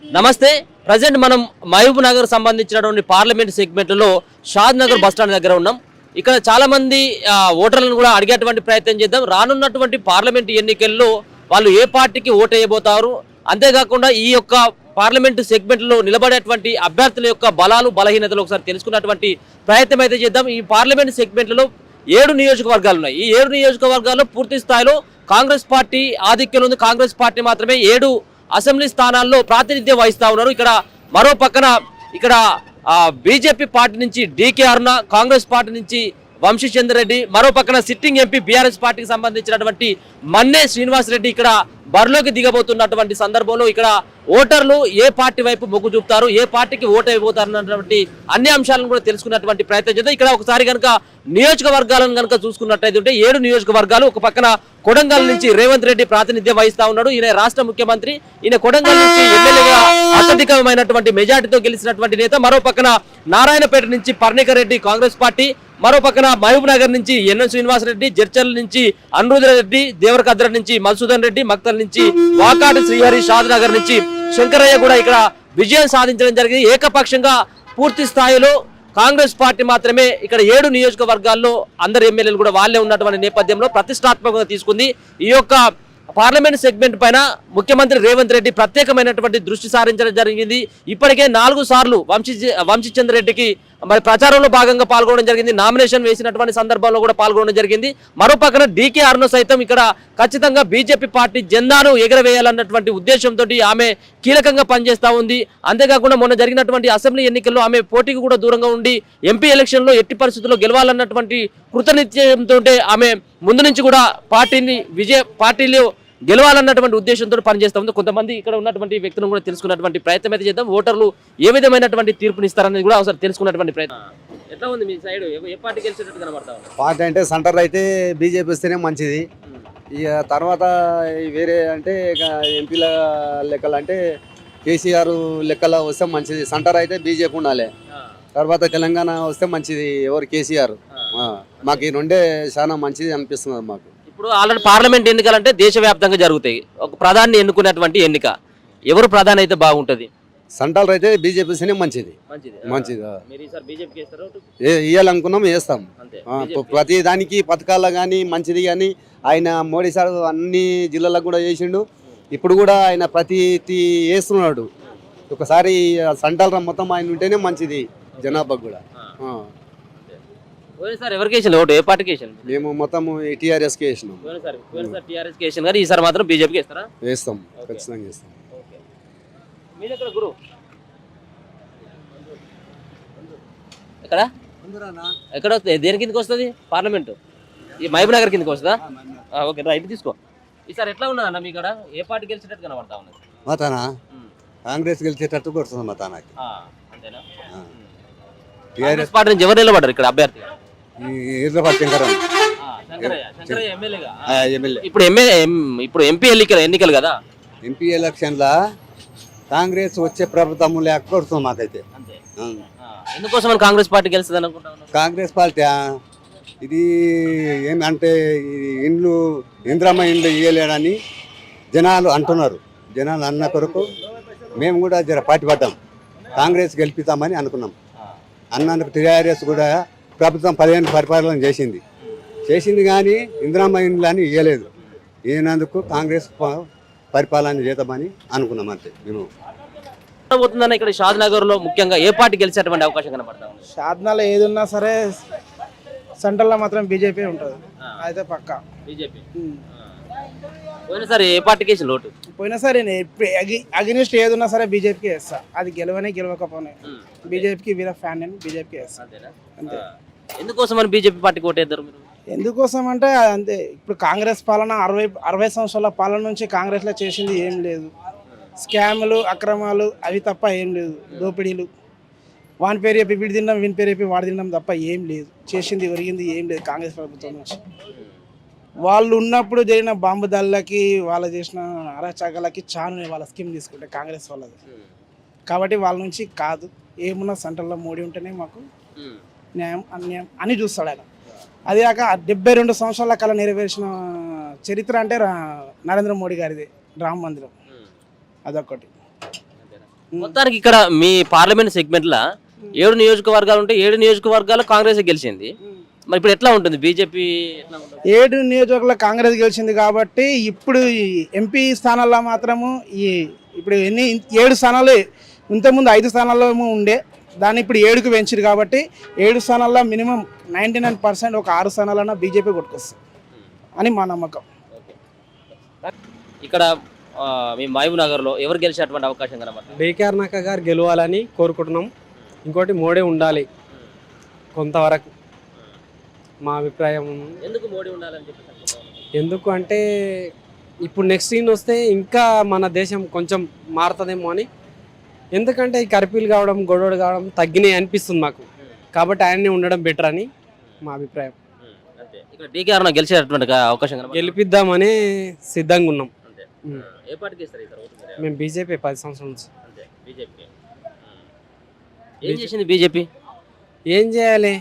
నమస్తే. ప్రజెంట్ మనం మహబూబ్ నగర్ సంబంధించినటువంటి పార్లమెంట్ సెగ్మెంట్లో షాద్ నగర్ బస్టాండ్ దగ్గర ఉన్నాం. ఇక్కడ చాలా మంది ఓటర్లను కూడా అడిగేటువంటి ప్రయత్నం చేద్దాం. రానున్నటువంటి పార్లమెంట్ ఎన్నికల్లో వాళ్ళు ఏ పార్టీకి ఓటు వేయబోతారు, అంతేకాకుండా ఈ యొక్క పార్లమెంట్ సెగ్మెంట్లో నిలబడేటువంటి అభ్యర్థుల యొక్క బలాలు బలహీనతలు ఒకసారి తెలుసుకున్నటువంటి ప్రయత్నం అయితే చేద్దాం. ఈ పార్లమెంట్ సెగ్మెంట్లో 7 నియోజకవర్గాలు ఉన్నాయి. ఈ 7 నియోజకవర్గాల్లో పూర్తి స్థాయిలో కాంగ్రెస్ పార్టీ ఆధిక్యంలో ఉంది. కాంగ్రెస్ పార్టీ మాత్రమే 7 అసెంబ్లీ స్థానాల్లో ప్రాతినిధ్యం వహిస్తా ఉన్నారు. ఇక్కడ మరో పక్కన ఇక్కడ బీజేపీ పార్టీ నుంచి డీకే అరుణ, కాంగ్రెస్ పార్టీ నుంచి వంశీచంద్ర రెడ్డి, మరో పక్కన సిట్టింగ్ ఎంపీ బీఆర్ఎస్ పార్టీకి సంబంధించినటువంటి మన్నే శ్రీనివాస్ రెడ్డి ఇక్కడ బరిలోకి దిగబోతున్నటువంటి సందర్భంలో ఇక్కడ ఓటర్లు ఏ పార్టీ వైపు మొగ్గు చూపుతారు, ఏ పార్టీకి ఓటు అయిపోతారు అన్నటువంటి అన్ని అంశాలను కూడా తెలుసుకున్నటువంటి ప్రయత్నం చేద్దాం. ఇక్కడ ఒకసారి కనుక నియోజకవర్గాలను కనుక చూసుకున్నట్టయితే 7 నియోజకవర్గాలు. ఒక పక్కన కొడంగల్ నుంచి రేవంత్ రెడ్డి ప్రాతినిధ్యం వహిస్తా ఉన్నాడు. ఈయన రాష్ట్ర ముఖ్యమంత్రి. ఈయన కొడంగల్ నుంచి ఎమ్మెల్యేగా అత్యధికమైనటువంటి మెజార్టీతో గెలిచినటువంటి నేత. మరో పక్కన నారాయణపేట నుంచి పర్ణికర్ రెడ్డి కాంగ్రెస్ పార్టీ, మరో పక్కన మహబూబ్ నగర్ నుంచి ఎన్ఎన్ శ్రీనివాస్ రెడ్డి, జడ్చర్ల నుంచి అనురుధ రెడ్డి, దేవరకద్ర నుంచి మధుసూదన్ రెడ్డి, మక్తల్ నుంచి వాకాటి శ్రీహరి, షాద్ నగర్ నుంచి శంకరయ్య కూడా ఇక్కడ విజయం సాధించడం జరిగింది. ఏకపక్షంగా పూర్తి స్థాయిలో కాంగ్రెస్ పార్టీ మాత్రమే ఇక్కడ 7 నియోజకవర్గాల్లో అందరు ఎమ్మెల్యేలు కూడా వాళ్ళే ఉన్నటువంటి నేపథ్యంలో ప్రతిష్టాత్మకంగా తీసుకుంది. ఈ యొక్క పార్లమెంట్ సెగ్మెంట్ పైన ముఖ్యమంత్రి రేవంత్ రెడ్డి ప్రత్యేకమైనటువంటి దృష్టి సారించడం జరిగింది. ఇప్పటికే 4 సార్లు వంశీచంద్ర రెడ్డికి మరి ప్రచారంలో భాగంగా పాల్గొనడం జరిగింది. నామినేషన్ వేసినటువంటి సందర్భంలో కూడా పాల్గొనడం జరిగింది. మరో పక్కన డీకే అరుణ సైతం ఇక్కడ ఖచ్చితంగా బీజేపీ పార్టీ జెండాను ఎగరవేయాలన్నటువంటి ఉద్దేశంతో ఆమె కీలకంగా పనిచేస్తూ ఉంది. అంతేకాకుండా మొన్న జరిగినటువంటి అసెంబ్లీ ఎన్నికల్లో ఆమె పోటీకి కూడా దూరంగా ఉండి ఎంపీ ఎలక్షన్లో ఎట్టి పరిస్థితుల్లో గెలవాలన్నటువంటి కృతనిశ్చయంతో ఆమె ముందు నుంచి కూడా పార్టీలో గెలవాలన్నటువంటి ఉద్దేశంతో పనిచేస్తూ ఉంది. కొంతమంది ఇక్కడ ఉన్నటువంటి వ్యక్తులను కూడా తెలుసుకున్నటువంటి ప్రయత్నం అయితే చేద్దాం. ఓటర్లు ఏ విధమైనటువంటి తీర్పునిస్తారనేది కూడా ఒకసారి తెలుసుకున్నటువంటి ప్రయత్నం. ఎట్లా ఉంది మీ సైడ్, ఏ పార్టీ గెలిచేటట్టు కనబడతా ఉంది? పార్టీ అంటే సెంటర్ అయితే బీజేపీ వస్తేనే మంచిది. ఇక తర్వాత వేరే అంటే ఎంపీల లెక్కలు అంటే కేసీఆర్ లెక్కల వస్తే మంచిది. సెంటర్ అయితే బీజేపీ ఉండాలి. తర్వాత తెలంగాణ వస్తే మంచిది ఎవరు కేసీఆర్. మాకు ఈ రెండే చాలా మంచిది అనిపిస్తుంది మాకు. ఇప్పుడు ఆల్రెడీ పార్లమెంట్ ఎన్నికలు అంటే దేశవ్యాప్తంగా జరుగుతాయి. ఒక ప్రధాని ఎన్నుకున్నటువంటి ఎన్నిక ఎవరు ప్రధాని అయితే బాగుంటది? సెంట్రల్ అయితే బీజేపీ వస్తేనే మంచిది. ఇవ్వాలనుకున్నాం వేస్తాం. ప్రతి దానికి పథకాల్లో కానీ మంచిది. కానీ ఆయన మోడీ సార్ అన్ని జిల్లాలకు కూడా చేసిండు. ఇప్పుడు కూడా ఆయన ప్రతి వేస్తున్నాడు. ఒకసారి సెంట్రల్ మొత్తం ఆయన ఉంటేనే మంచిది జనాభాకు కూడా. ఎవరికి వేసిన ఓటు, ఏ పార్టీకి వేసాను? మేము మొత్తం టీఆర్ఎస్కి వేసినాం. టీఆర్ఎస్కి వేసాను కానీ ఈసారి మాత్రం బీజేపీకి వేస్తారా? వేస్తాం, ఖచ్చితంగా వేస్తాం. ఎక్కడ ఎక్కడ వస్తుంది, దేని కిందకి వస్తుంది పార్లమెంట్? ఈ మహబూబ్ నగర్ కిందకి వస్తుందా? ఓకే రైట్, తీసుకో. ఈసారి ఎట్లా ఉన్నదన్న మీ కాడ, ఏ పార్టీ గెలిచేటట్టు కనబడతా ఉన్నది? మా తానా కాంగ్రెస్ గెలిచేటట్టు కొడుతుంది మా తానాకి. అంతేనా? టీఆర్ఎస్ పార్టీ నుంచి ఎవరు నిలబడ్డారు ఇక్కడ అభ్యర్థి? ఇప్పుడు ఎంపీ ఎన్నికలు కదా. ఎంపీ ఎలక్షన్ల కాంగ్రెస్ వచ్చే ప్రభుత్వం లేక కొడుతుంది మాకైతే. ఎందుకోసం కాంగ్రెస్ పార్టీ గెలుస్తుంది అనుకుంటున్నాను? కాంగ్రెస్ పార్టీ ఇది ఏమంటే ఇంద్రమ్మ ఇండ్లు ఇవ్వలేడని జనాలు అంటున్నారు. జనాలు అన్న కొరకు మేము కూడా జర పార్టీ పడ్డాం. కాంగ్రెస్ గెలిపిస్తామని అనుకున్నాం. అన్నందుకు టీఆర్ఎస్ కూడా ప్రభుత్వం 15 పరిపాలన చేసింది కానీ ఇందిరమ్మ ఇండ్లు అని ఇవ్వలేదు. ఈయనందుకు కాంగ్రెస్ పరిపాలన చేద్దామని అనుకున్నాం అంతే. మేము పోతుందన్న ఇక్కడ షాద్ నగర్ లో ముఖ్యంగా ఏ పార్టీ గెలిచేటువంటి అవకాశం కనబడతా ఉంది? షాద్నగర్లో ఏది ఉన్నా సరే సెంట్రల్లో మాత్రం బీజేపీ ఉంటుంది. అయితే పక్కా బీజేపీ. పోయినసారి ఏ పార్టీకి వేసిన ఓటు? పోయినసారి అగెనిస్ట్ ఏది ఉన్నా సరే బీజేపీకి వేస్తా. అది గెలవకపోయినా బీజేపీకి వీర ఫ్యాన్ అని బీజేపీకి వేస్తా అంతే. ఎందుకోసం అని బీజేపీ పార్టీకి ఓటేద్దరు మీరు? ఎందుకోసం అంటే అంతే. ఇప్పుడు కాంగ్రెస్ పాలన 60 సంవత్సరాల పాలన నుంచి కాంగ్రెస్లో చేసింది ఏం లేదు. స్కాములు, అక్రమాలు అవి తప్ప ఏం లేదు. దోపిడీలు, వాని పేరు చెప్పి వీడి తిన్నాం, వీని పేరు చెప్పి వాడి తిన్నాం తప్ప ఏం లేదు. చేసింది ఒరిగింది ఏం లేదు కాంగ్రెస్ ప్రభుత్వం నుంచి. వాళ్ళు ఉన్నప్పుడు జరిగిన బాంబు దాళ్ళకి, వాళ్ళు చేసిన అరాచకాలకి చాలు వాళ్ళ స్కీమ్ తీసుకుంటే కాంగ్రెస్ వాళ్ళది. కాబట్టి వాళ్ళ నుంచి కాదు, ఏమున్నా సెంట్రల్లో మోడీ ఉంటేనే మాకు న్యాయం అన్యాయం అని చూస్తాడు ఆయన. అది కాక 72 సంవత్సరాల కళ నెరవేర్చిన చరిత్ర అంటే నరేంద్ర మోడీ గారిది రామ మందిరం. అదొకటి. మొత్తానికి ఇక్కడ మీ పార్లమెంట్ సెగ్మెంట్ లా 7 నియోజకవర్గాలు ఉంటే 7 నియోజకవర్గాలు కాంగ్రెస్ గెలిచింది. మరి ఇప్పుడు ఎట్లా ఉంటుంది బీజేపీ ఎట్లా ఉంటుంది? 7 నియోజకవర్గాల కాంగ్రెస్ గెలిచింది కాబట్టి ఇప్పుడు ఈ ఎంపీ స్థానాల్లో మాత్రము ఇప్పుడు 7 స్థానాలు, ఇంతకుముందు 5 స్థానాల్లో ఉండే దాన్ని ఇప్పుడు 7కు పెంచారు కాబట్టి 7 స్థానాల్లో మినిమం 99% ఒక 6 స్థానాలన్నా బీజేపీ కొట్టుకొస్తుంది అని మా నమ్మకం. ఇక్కడ మీ మహబూబ్ నగర్ లో ఎవరు గెలిచేటువంటి అవకాశం కనబడుతుంది? డీకేఆర్ నక్క గారు గెలవాలని కోరుకుంటున్నాం. ఇంకోటి మోడీ ఉండాలి కొంతవరకు, మా అభిప్రాయం. ఎందుకు మోడీ ఉండాలని చెప్పి అనుకుంటున్నారు? ఎందుకు అంటే ఇప్పుడు నెక్స్ట్ సీన్ వస్తే ఇంకా మన దేశం కొంచెం మారుతుందేమో అని. ఎందుకంటే ఈ కర్ఫ్యూలు కావడం, గొడవలు కావడం తగ్గినాయి అనిపిస్తుంది మాకు. కాబట్టి ఆయన్ని ఉండడం బెటర్ అని మా అభిప్రాయం. అంతే. ఇక్కడ డీకేఆర్ గెలిచేటువంటి అవకాశం కనబడుతుంది. గెలిపిద్దామని సిద్ధంగా ఉన్నాం. అంతే. ఏ పార్టీకి ఇస్తారు ఈసారి ఓటు మీరు? మేము బీజేపీ 10 సంవత్సరాల నుంచి. అంతే. బీజేపీ ఏం చేసింది? బీజేపీ ఏం చేయాలి?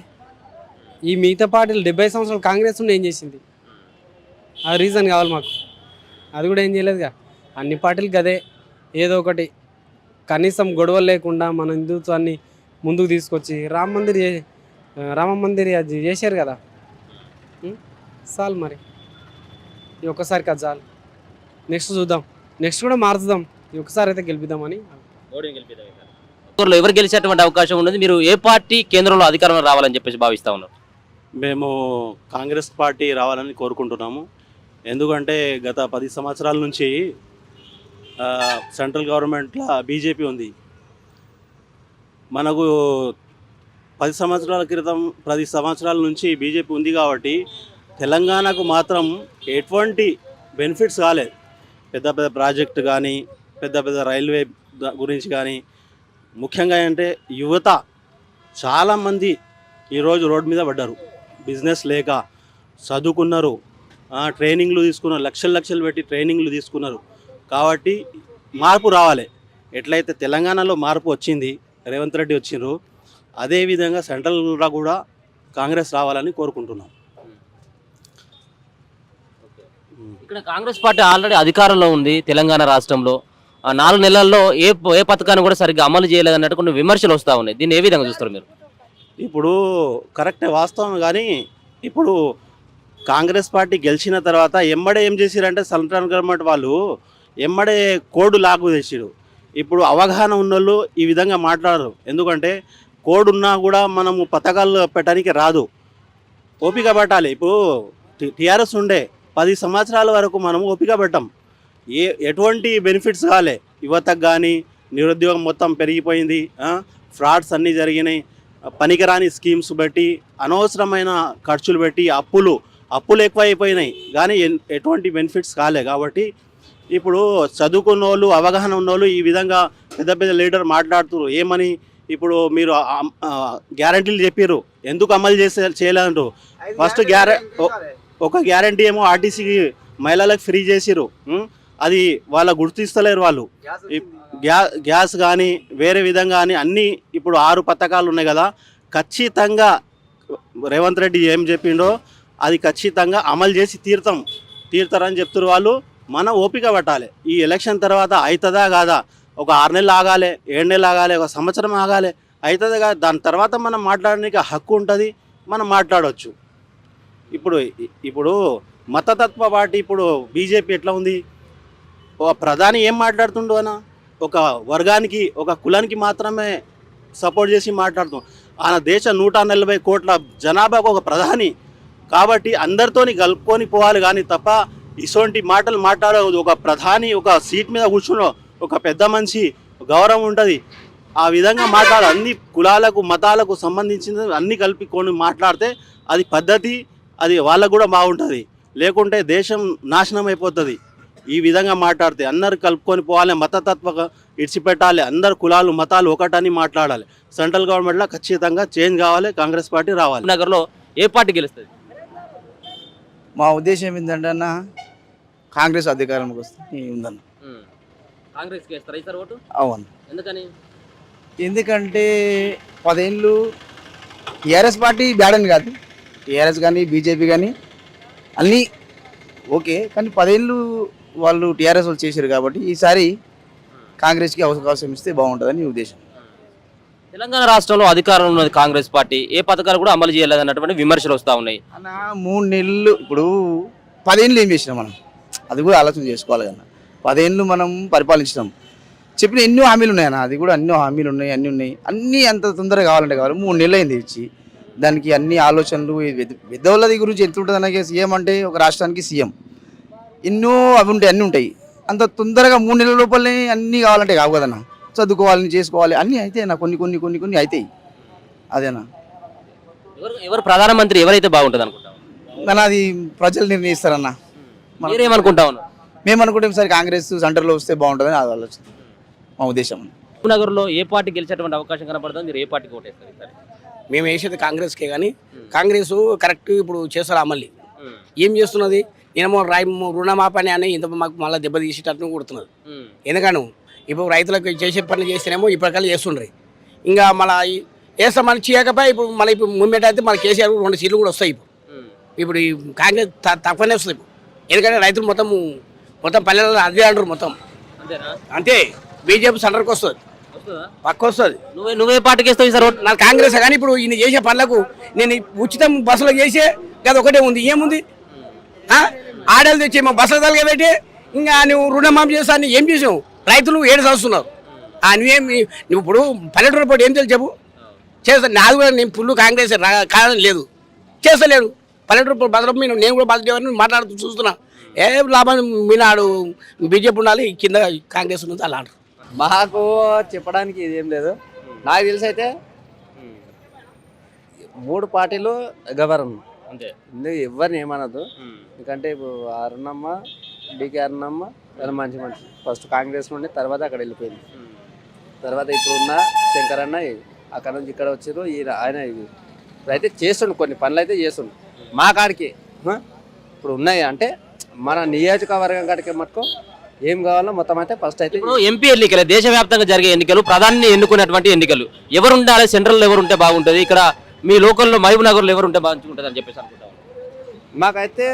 ఈ మిగతా పార్టీలు 70 సంవత్సరాలు కాంగ్రెస్ ఉండి ఏం చేసింది? ఆ రీజన్ కావాలి మాకు. అది కూడా ఏం చేయలేదుగా. అన్ని పార్టీలకు అదే ఏదో ఒకటి కనీసం గొడవలు లేకుండా మన హిందుత్వాన్ని ముందుకు తీసుకొచ్చి రామ మందిర్ అది చేశారు కదా. చాలు మరి, ఈ ఒక్కసారికి అది చాలు. నెక్స్ట్ చూద్దాం, నెక్స్ట్ కూడా మార్చుదాం. ఈ ఒక్కసారి అయితే గెలిపిద్దామని. ఎవరు గెలిచేటువంటి అవకాశం ఉన్నది? మీరు ఏ పార్టీ కేంద్రంలో అధికారంలో రావాలని చెప్పేసి భావిస్తా ఉన్నారు? మేము కాంగ్రెస్ పార్టీ రావాలని కోరుకుంటున్నాము. ఎందుకంటే గత 10 సంవత్సరాల నుంచి సెంట్రల్ గవర్నమెంట్లో బీజేపీ ఉంది. మనకు 10 సంవత్సరాల నుంచి బీజేపీ ఉంది కాబట్టి తెలంగాణకు మాత్రం ఎటువంటి బెనిఫిట్స్ కాలేదు. పెద్ద పెద్ద ప్రాజెక్టు కానీ, పెద్ద పెద్ద రైల్వే గురించి కానీ, ముఖ్యంగా అంటే యువత చాలామంది ఈరోజు రోడ్డు మీద పడ్డారు. బిజినెస్ లేక చదువుకున్నారు, ట్రైనింగ్లు తీసుకున్నారు, లక్షలు పెట్టి ట్రైనింగ్లు తీసుకున్నారు. కాబట్టి మార్పు రావాలి. ఎట్లయితే తెలంగాణలో మార్పు వచ్చింది, రేవంత్ రెడ్డి వచ్చిండ్రు, అదేవిధంగా సెంట్రల్లో కూడా కాంగ్రెస్ రావాలని కోరుకుంటున్నాం. ఇక్కడ కాంగ్రెస్ పార్టీ ఆల్రెడీ అధికారంలో ఉంది తెలంగాణ రాష్ట్రంలో. 4 నెలల్లో ఏ పథకాన్ని కూడా సరిగ్గా అమలు చేయలేదన్నట్టు కొన్ని విమర్శలు వస్తూ ఉన్నాయి. దీన్ని ఏ విధంగా చూస్తారు మీరు? ఇప్పుడు కరెక్టే, వాస్తవం. కానీ ఇప్పుడు కాంగ్రెస్ పార్టీ గెలిచిన తర్వాత ఎమ్మడే ఏం చేసిరంటే సెంట్రల్ గవర్నమెంట్ వాళ్ళు ఎమ్మడే కోడ్ లాగు తెచ్చిరు. ఇప్పుడు అవగాహన ఉన్నోళ్ళు ఈ విధంగా మాట్లాడరు. ఎందుకంటే కోడ్ ఉన్నా కూడా మనము పథకాలు పెట్టడానికి రాదు, ఓపిక పట్టాలి. ఇప్పుడు టీఆర్ఎస్ ఉండే 10 సంవత్సరాల వరకు మనము ఓపిక పెట్టాం. ఎటువంటి బెనిఫిట్స్ కాలే. యువతకు కానీ నిరుద్యోగం మొత్తం పెరిగిపోయింది, ఫ్రాడ్స్ అన్నీ జరిగినాయి, పనికిరాని స్కీమ్స్ పెట్టి అనవసరమైన ఖర్చులు పెట్టి అప్పులు ఎక్కువైపోయినాయి, కానీ ఎటువంటి బెనిఫిట్స్ కాలే. కాబట్టి ఇప్పుడు చదువుకున్న వాళ్ళు, అవగాహన ఉన్నోళ్ళు ఈ విధంగా పెద్ద పెద్ద లీడర్ మాట్లాడుతున్నారు. ఏమని? ఇప్పుడు మీరు గ్యారంటీలు చెప్పారు, ఎందుకు అమలు చేయలేదంటారు? ఫస్ట్ ఒక గ్యారంటీ ఏమో ఆర్టీసీకి మహిళలకు ఫ్రీ చేసిరు, అది వాళ్ళ గుర్తిస్తలేరు వాళ్ళు. గ్యాస్ కానీ వేరే విధంగా కానీ అన్నీ ఇప్పుడు 6 పథకాలు ఉన్నాయి కదా. ఖచ్చితంగా రేవంత్ రెడ్డి ఏం చెప్పిండో అది ఖచ్చితంగా అమలు చేసి తీరుతారని చెప్తున్నారు వాళ్ళు. మన ఓపిక పట్టాలి. ఈ ఎలక్షన్ తర్వాత అవుతుందా కాదా? ఒక 6 నెలలు ఆగాలి, 7 నెలలు ఆగాలి, ఒక సంవత్సరం ఆగాలి, అవుతుంది కాదు. దాని తర్వాత మనం మాట్లాడడానికి హక్కు ఉంటుంది, మనం మాట్లాడవచ్చు. ఇప్పుడు మతతత్వ పార్టీ ఇప్పుడు బీజేపీ ఎట్లా ఉంది? ఒక ప్రధాని ఏం మాట్లాడుతుండో అన్న, ఒక వర్గానికి, ఒక కులానికి మాత్రమే సపోర్ట్ చేసి మాట్లాడుతున్నాం. ఆయన దేశ 140 కోట్ల జనాభాకు ఒక ప్రధాని కాబట్టి అందరితోని కలుపుకొని పోవాలి. కానీ తప్ప ఇటువంటి మాటలు మాట్లాడదు. ఒక ప్రధాని ఒక సీట్ మీద కూర్చున్న ఒక పెద్ద మనిషి గౌరవం ఉంటుంది, ఆ విధంగా మాట్లాడాలి. అన్ని కులాలకు మతాలకు సంబంధించిన అన్ని కలుపుకొని మాట్లాడితే అది పద్ధతి, అది వాళ్ళకు కూడా బాగుంటుంది. లేకుంటే దేశం నాశనం అయిపోతుంది. ఈ విధంగా మాట్లాడితే అందరు కలుపుకొని పోవాలి, మతతత్వ ఇడిచిపెట్టాలి, అందరు కులాలు మతాలు ఒకటని మాట్లాడాలి. సెంట్రల్ గవర్నమెంట్లో ఖచ్చితంగా చేంజ్ కావాలి, కాంగ్రెస్ పార్టీ రావాలి. నగర్లో ఏ పార్టీ గెలుస్తుంది? మా ఉద్దేశం ఏంటంటే అన్న, కాంగ్రెస్ అధికారంలోకి వస్తుంది ఉందన్న. కాంగ్రెస్కి వేస్తారా ఈసారి ఓటు? అవును. ఎందుకని? ఎందుకంటే 10 ఏళ్ళు టీఆర్ఎస్ పార్టీ బ్యాడ్ అని కాదు, టీఆర్ఎస్ కానీ బీజేపీ కానీ అన్నీ ఓకే, కానీ 10 ఏళ్ళు వాళ్ళు టీఆర్ఎస్ వాళ్ళు చేశారు కాబట్టి ఈసారి కాంగ్రెస్కి అవకాశం ఇస్తే బాగుంటుందని నీ ఉద్దేశం. తెలంగాణ రాష్ట్రంలో అధికారంలో ఉన్నది కాంగ్రెస్ పార్టీ, ఏ పథకాలు కూడా అమలు చేయలేదన్నటువంటి విమర్శలు వస్తూ ఉన్నాయి. అన్న 3 నెలలు ఇప్పుడు 10 ఏళ్ళు ఏం చేసినాం మనం, అది కూడా ఆలోచన చేసుకోవాలి కన్నా. 10 ఏళ్ళు మనం పరిపాలించినాం, చెప్పిన ఎన్నో హామీలు ఉన్నాయన్న, అది కూడా ఎన్నో హామీలు ఉన్నాయి, అన్నీ ఉన్నాయి. అన్నీ అంత తొందరగా కావాలంటే కావాలి. 3 నెలలు అయింది ఇచ్చి, దానికి అన్ని ఆలోచనలు పెద్దవాళ్ళది గురించి ఎంత ఉంటుంది అన్నకే. సీఎం అంటే ఒక రాష్ట్రానికి సీఎం, ఎన్నో అవి ఉంటాయి, అన్నీ ఉంటాయి. అంత తొందరగా 3 నెలల లోపలనే అన్నీ కావాలంటే కావు కదన్నా. చదువుకోవాలని చేసుకోవాలి అన్నీ అయితే నా కొన్ని అవుతాయి. అదేనా ఎవరు ప్రధానమంత్రి ఎవరైతే బాగుంటుంది అనుకుంటాం? కానీ అది ప్రజలు నిర్ణయిస్తారన్న. మీరేమనుకుంటా ఉన్నారు? మేము అనుకుంటాం సరే కాంగ్రెస్ సెంటర్లో వస్తే బాగుంటుందని అది ఆలోచన, మా ఉద్దేశం. నగర్లో ఏ పార్టీ గెలిచేటువంటి అవకాశం కనపడుతుంది? మీరు ఏ పార్టీకి ఓటేస్తారు ఈసారి? మేము వేసేది కాంగ్రెస్కే, కానీ కాంగ్రెస్ కరెక్ట్ ఇప్పుడు చేస్తారు అమలు. ఏం చేస్తున్నది? నేనేమో రుణమాపని అని ఇంత మాకు మళ్ళీ దెబ్బ తీసేటట్టు కొడుతున్నది. ఎందుకను ఇప్పుడు రైతులకు చేసే పనులు చేస్తేనేమో ఇప్పటికల్లా చేస్తుండ్రి, ఇంకా మళ్ళీ వేస్తామని చేయకపోయి ఇప్పుడు మళ్ళీ ఇప్పుడు మూమెంట్ అయితే మన కేసీఆర్ 2 సీట్లు కూడా వస్తాయి. ఇప్పుడు ఈ కాంగ్రెస్ తక్కువనే వస్తుంది ఇప్పుడు, ఎందుకంటే రైతులు మొత్తం పల్లెలలో అదే అంటారు మొత్తం. అంతే బీజేపీ సెంటర్కి వస్తుంది, పక్క వస్తుంది. నువ్వే పార్టీకి వేస్తావు ఈసారి? నాకు కాంగ్రెస్. కానీ ఇప్పుడు ఈయన చేసే పనులకు నేను ఉచితం బస్సులో చేసే కదా ఒకటే ఉంది, ఏముంది? ఆడలు తెచ్చి మా బస్సులు తలగా పెట్టి ఇంకా నువ్వు రుణమాఫీ చేస్తాను ఏం చేసావు? రైతులు ఏడు చదువుతున్నారు. నువ్వు ఇప్పుడు పల్లెటూరు పోటీ ఏం తెలుసు చెప్పు? చేస్తాను నాది కూడా, నేను ఫుల్ కాంగ్రెస్ కాదని లేదు, చేస్తలేడు. పల్లెటూరు బస్సులో నేను కూడా బస్సు మాట్లాడుతూ చూస్తున్నా. ఏ లాభం మీనాడు బీజేపీ ఉండాలి, కింద కాంగ్రెస్ ఉంది అలా అంటారు. మాకు చెప్పడానికి ఇదేం లేదు. నాకు తెలిసి అయితే 3 పార్టీలు గవర్నర్ అంతే, ఎవరిని ఏమనద్దు. ఎందుకంటే ఇప్పుడు అరుణమ్మ, డికే అరుణమ్మ మంచి ఫస్ట్ కాంగ్రెస్ నుండి, తర్వాత అక్కడ వెళ్ళిపోయింది. తర్వాత ఇప్పుడున్న శంకరన్న అక్కడ నుంచి ఇక్కడ వచ్చారు. ఆయన అయితే చేస్తుండు, కొన్ని పనులు అయితే చేస్తుండు మా కాడికి. ఇప్పుడు ఉన్నాయి అంటే మన నియోజకవర్గం కాడికి మటుకు ఏం కావాలో మొత్తం అయితే ఫస్ట్ అయితే ఎంపీ ఎన్నికలు, దేశవ్యాప్తంగా జరిగే ఎన్నికలు, ప్రధాని ఎన్నుకునేటువంటి ఎన్నికలు, ఎవరు ఉండాలి? సెంట్రల్ ఎవరు ఉంటే బాగుంటుంది? ఇక్కడ మీ లోకల్లో మహబూబ్ నగర్లో ఎవరు ఉంటే బాగుంటుంది అని చెప్పేసి అనుకుంటాం. మాకైతే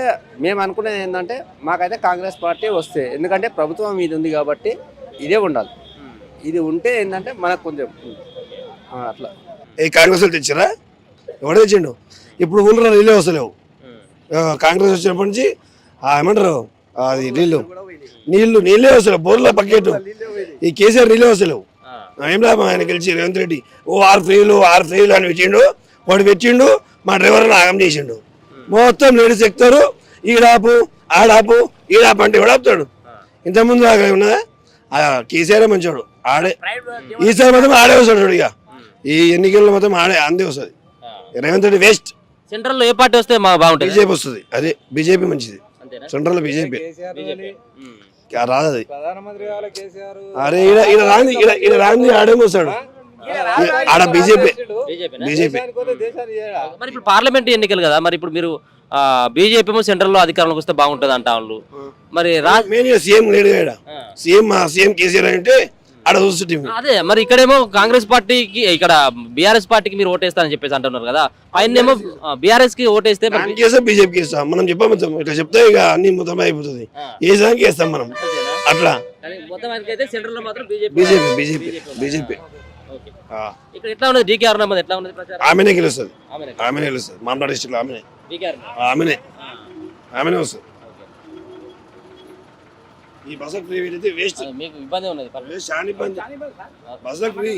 మేము అనుకునేది ఏంటంటే మాకైతే కాంగ్రెస్ పార్టీ వస్తే, ఎందుకంటే ప్రభుత్వం ఇది ఉంది కాబట్టి ఇదే ఉండాలి. ఇది ఉంటే ఏంటంటే మనకు కొంచెం అట్లా. ఏ కాంగ్రెస్ వాళ్ళు తెచ్చారా? ఎవడ తెచ్చిండు? ఇప్పుడు ఊళ్ళో నీళ్ళే వస్తలేవు. కాంగ్రెస్ వచ్చినప్పటి నుంచి ఏమంటారు అది నీళ్ళే వస్తలేవు, బోర్ల బకెట్. ఈ కేసీఆర్ నీళ్ళే వస్తలేవు. ఏం లాభం ఆయన గెలిచి రేవంత్ రెడ్డి 6 ఫ్రీలు అని పెట్టిండు. వాడు పెట్టిండు, మా డ్రైవర్ ఆగం చేసిండు. మొత్తం లేడీస్ ఎక్కుతారు, ఈడాపు ఆడాపు ఈడాపు అంటే ఎవడు ఆపుతాడు? ఇంతకుముందు ఉన్నదా? కేసీఆర్ మంచోడు, ఆడే. ఈసారి మాత్రం ఆడే వస్తాడు. ఇక ఈ ఎన్నికల్లో మాత్రం ఆడే అందే వస్తుంది. రేవంత్ రెడ్డి వేస్ట్. సెంట్రల్ లో ఏ పార్టీ వస్తే బాగుంటుంది? బీజేపీ వస్తుంది. అదే బీజేపీ మంచిది. సెంట్రల్ లో బీజేపీ రాదు. అది అరే ఈడ రాంది ఆడేమో వస్తాడు. ఆడ బీజేపీ. మరి ఇప్పుడు పార్లమెంట్ ఎన్నికలు కదా, మరి ఇప్పుడు మీరు బీజేపీ సెంట్రల్ లో అధికారంలోకి వస్తే బాగుంటుంది అంటా వాళ్ళు. మరి సీఎం లేడు, సీఎం కేసీఆర్ అంటే ఆడ చూస్తుంది. అదే మరి ఇక్కడేమో కాంగ్రెస్ పార్టీకి, ఇక్కడ బీఆర్ఎస్ పార్టీకి మీరు ఓటేస్తారని చెప్పేసి అంటున్నారు కదా. ఆయన ఏమో బీఆర్ఎస్ కి ఓటేస్తే బీజేపీకి ఇస్తాం. మనం చెప్పాము ఇట్లా చెప్తే ఇక అన్ని మొత్తం అయిపోతుంది. ఏ దానికి వేస్తాం మనం అట్లా. బీజేపీ ఇక్కడ ఎట్లా ఉన్నది? డీకే అరుణమ్మ ఎట్లా ఉన్నది ప్రచారం? ఆమెనే గెలుస్తుంది. మామూలు డిస్ట్రిక్ట్ ఆమెనే వస్తుంది. ఈ బస్సు ఫ్రీ వేస్ట్, మీకు ఇబ్బంది ఉన్నది. బస్సు ఫ్రీ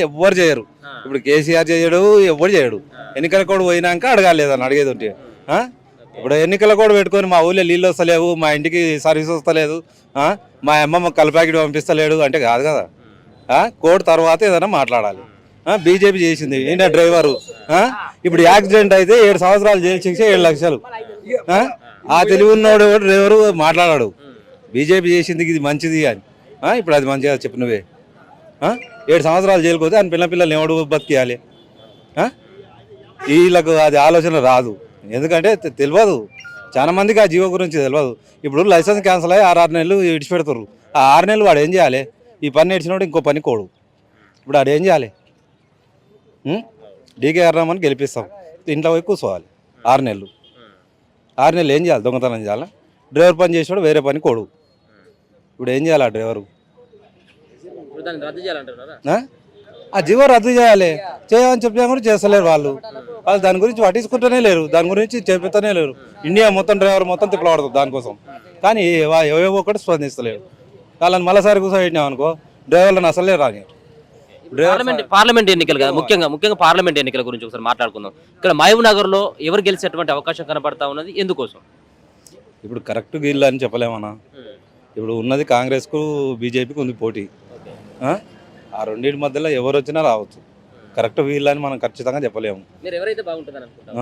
ఎవ్వరు చేయరు. ఇప్పుడు కేసీఆర్ చేయడు, ఎవ్వరు చేయడు. ఎన్నికల కోడ్ పోయినాక అడగాలి అని అడిగేది ఉంటే. ఇప్పుడు ఎన్నికల కోడ్ పెట్టుకొని మా ఊళ్ళో నీళ్ళు వస్తలేవు, మా ఇంటికి సర్వీస్ వస్తలేదు, మా అమ్మమ్మ కలపాకిడి పంపిస్తలేడు అంటే కాదు కదా. కోడ్ తర్వాత ఏదైనా మాట్లాడాలి. బీజేపీ చేసింది ఏంటంటే డ్రైవరు ఇప్పుడు యాక్సిడెంట్ అయితే 7 సంవత్సరాలు జైలు శిక్ష 7 లక్షలు. ఆ తెలివి ఉన్నవాడు డ్రైవరు మాట్లాడాడు. బీజేపీ చేసింది ఇది మంచిది అని. ఇప్పుడు అది మంచిగా చెప్పు నువ్వే. 7 సంవత్సరాలు జైలుకు పోతే ఆయన పిల్లల్ని ఎవడు బతికియాలి? వీళ్ళకు అది ఆలోచన రాదు, ఎందుకంటే తెలియదు. చాలా మందికి ఆ జీవో గురించి తెలియదు. ఇప్పుడు లైసెన్స్ క్యాన్సిల్ అయ్యి 6 నెలలు విడిచిపెడతారు. ఆ 6 నెలలు వాడు ఏం చేయాలి? ఈ పని నేర్చినోడు ఇంకో పని కోడు. ఇప్పుడు వాడు ఏం చేయాలి? డీకే అరుణమ్మని గెలిపిస్తాం, ఇంట్లో పోయి కూర్చోవాలి 6 నెలలు. 6 నెలలు ఏం చేయాలి? దొంగతనం చేయాలా? డ్రైవర్ పని చేసినాడు వేరే పని కోడు. ఇప్పుడు ఏం చేయాలి ఆ డ్రైవరు? ఇప్పుడు దాన్ని రద్దు చేయాలంటున్నారా? ఆ? ఆ జీవో రద్దు చేయాలి, చేయమని చెప్పినా కూడా చేస్తలేరు వాళ్ళు. వాళ్ళు దాని గురించి పట్టించుకుంటూనే లేరు, దాని గురించి చెబుతూనే లేరు. ఇండియా మొత్తం డ్రైవర్ మొత్తం తిప్పలపడుతుంది దానికోసం, కానీ ఏవో ఒకటి స్పందిస్తలేరు. వాళ్ళని మళ్ళీసారి కూర్చోబెట్టినాం అనుకో, డ్రైవర్లను అసలే రాని. పార్లమెంట్ ఎన్నికలు కదా, ముఖ్యంగా పార్లమెంట్ ఎన్నికల గురించి ఒకసారి మాట్లాడుకుందాం. ఇక్కడ మహబూబ్ నగర్ లో ఎవరు గెలిచేటువంటి అవకాశం కనబడతా ఉన్నది, ఎందుకోసం? ఇప్పుడు కరెక్ట్ వీళ్ళు అని చెప్పలేమన్నా. ఇప్పుడు ఉన్నది కాంగ్రెస్కు బీజేపీకి ఉంది పోటీ. ఆ రెండింటి మధ్యలో ఎవరు వచ్చినా రావచ్చు. కరెక్ట్ వీళ్ళని మనం ఖచ్చితంగా చెప్పలేము. మీరు ఎవరైతే బాగుంటుందని అనుకుంటారు?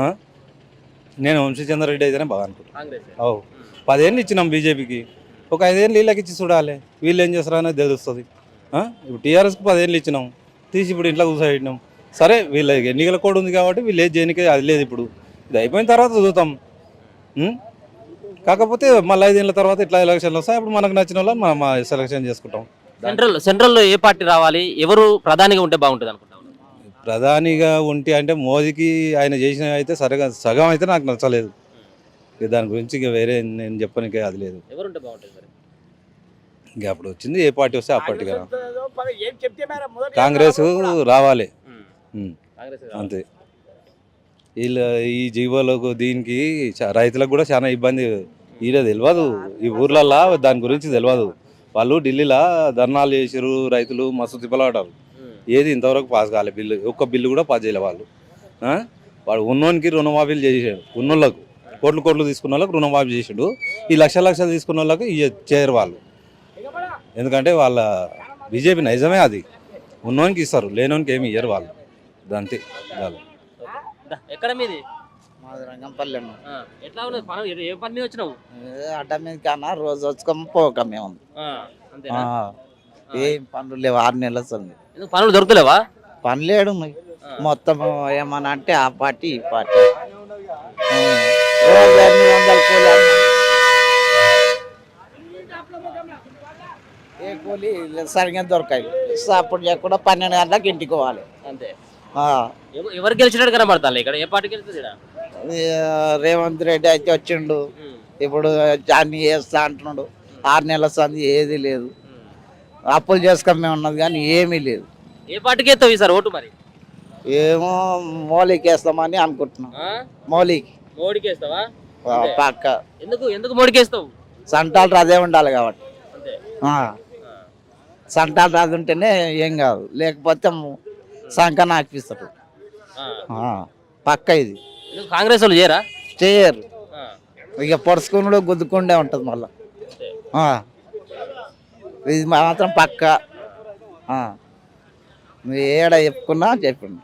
నేను వంశీచంద్రరెడ్డి అయితేనే బాగా అనుకుంటాను. కాంగ్రెస్ 10 ఏళ్ళు ఇచ్చినాం బీజేపీకి, ఒక 5 ఏళ్ళు వీళ్ళకి ఇచ్చి చూడాలి వీళ్ళు ఏం చేస్తారో అనేది తెలుస్తుంది. ఇప్పుడు టీఆర్ఎస్కి 10 ఏళ్ళు ఇచ్చినాం, తీసి ఇప్పుడు ఇంట్లో కూర్చోబెట్టినాం. సరే వీళ్ళ ఎన్నికల కోడ్ ఉంది కాబట్టి వీళ్ళు ఏది చేయడానికి అది లేదు. ఇప్పుడు ఇది అయిపోయిన తర్వాత చూద్దాం. కాకపోతే మళ్ళీ 5 ఏళ్ళ తర్వాత ఇట్లా ఎలక్షన్లు వస్తాయి, అప్పుడు మనకు నచ్చిన వాళ్ళని మనం సెలక్షన్ చేసుకుంటాం. సెంట్రల్లో ఏ పార్టీ రావాలి, ఎవరు ప్రధానిగా ఉంటే బాగుంటుంది అనుకుంటాం? ప్రధానిగా ఉంటే అంటే మోదీకి ఆయన చేసినవి అయితే సరిగా సగం అయితే నాకు నచ్చలేదు. దాని గురించి ఇక వేరే నేను చెప్పడానికి అది లేదు. ఎవరుంటే బాగుంటుంది మరి? ఇంకా అప్పుడు వచ్చింది ఏ పార్టీ వస్తే ఆ పార్టీ కదా. కాంగ్రెస్ రావాలి అంతే. వీళ్ళు ఈ జీవోలకు దీనికి రైతులకు కూడా చాలా ఇబ్బంది. వీళ్ళ తెలియదు, ఈ ఊర్లల్లో దాని గురించి తెలియదు. వాళ్ళు ఢిల్లీలో ధర్నాలు చేసారు, రైతులు మస్తు తిప్పలాడారు. ఏది ఇంతవరకు పాస్ కాలే బిల్లు, ఒక్క బిల్లు కూడా పాస్ చేయలే వాళ్ళు. వాడు ఉన్నోనికి రుణమాఫీలు చేసాడు, ఉన్నోళ్ళకు కోట్లు తీసుకున్న వాళ్ళకి రుణమాఫీ చేసాడు. ఈ లక్షలు తీసుకున్న వాళ్ళకి చేయరు వాళ్ళు. ఎందుకంటే వాళ్ళ బీజేపీ నైజమే అది, ఉన్నోనికి ఇస్తారు, లేనోనికి ఏమి ఇయ్యరు వాళ్ళు. అంతే. ఎక్కడ మీది? మాది రంగంపల్లి. ఎట్లా ఉన్నది పని? ఏ పని మీద వచ్చినావు? అడ్డ మీద కన్నా రోజు వచ్చుకోమ పోక మేము. ఏం పనులు లేవు, 6 నెలలు వస్తుంది. పనులు దొరుకుతలేవా? పనులు లేడు మొత్తం. ఏమన్నా అంటే ఆ పార్టీ ఈ పార్టీ. ఏ కూలి సరిగ్గా దొరకాయి. అప్పుడు చేయకుండా 12 గంటలకు ఇంటికి పోవాలి అంతే. ఎవరు గెలిచినట్టు కనబడతాను ఇక్కడ? ఏ పార్టీ గెలుస్తుంది? రేవంత్ రెడ్డి అయితే వచ్చిండు, ఇప్పుడు అన్ని చేస్తా అంటున్నాడు. 6 నెలల వస్తుంది, ఏది లేదు. అప్పులు చేసుకోమే ఉన్నది కానీ ఏమీ లేదు. ఏ పార్టీకి వేస్తావు ఈసారి ఓటు మరి? ఏమో మౌలికి వేస్తామని అనుకుంటున్నాం. మోడీకి వేస్తావా? పక్క. ఎందుకు మోడీకి వేస్తావు? సంటాలు అదే ఉండాలి కాబట్టి. సంటాలు రాదు ఉంటేనే ఏం కాదు, లేకపోతే సంఖ నాకిస్తాడు పక్క. ఇది కాంగ్రెస్ వాళ్ళు చేయరు. ఇక పొడుచుకున్నాడు గుద్దుకుండే ఉంటుంది మళ్ళా. ఇది మాత్రం పక్క. ఏడ చెప్పుకున్నా చెప్పిండు.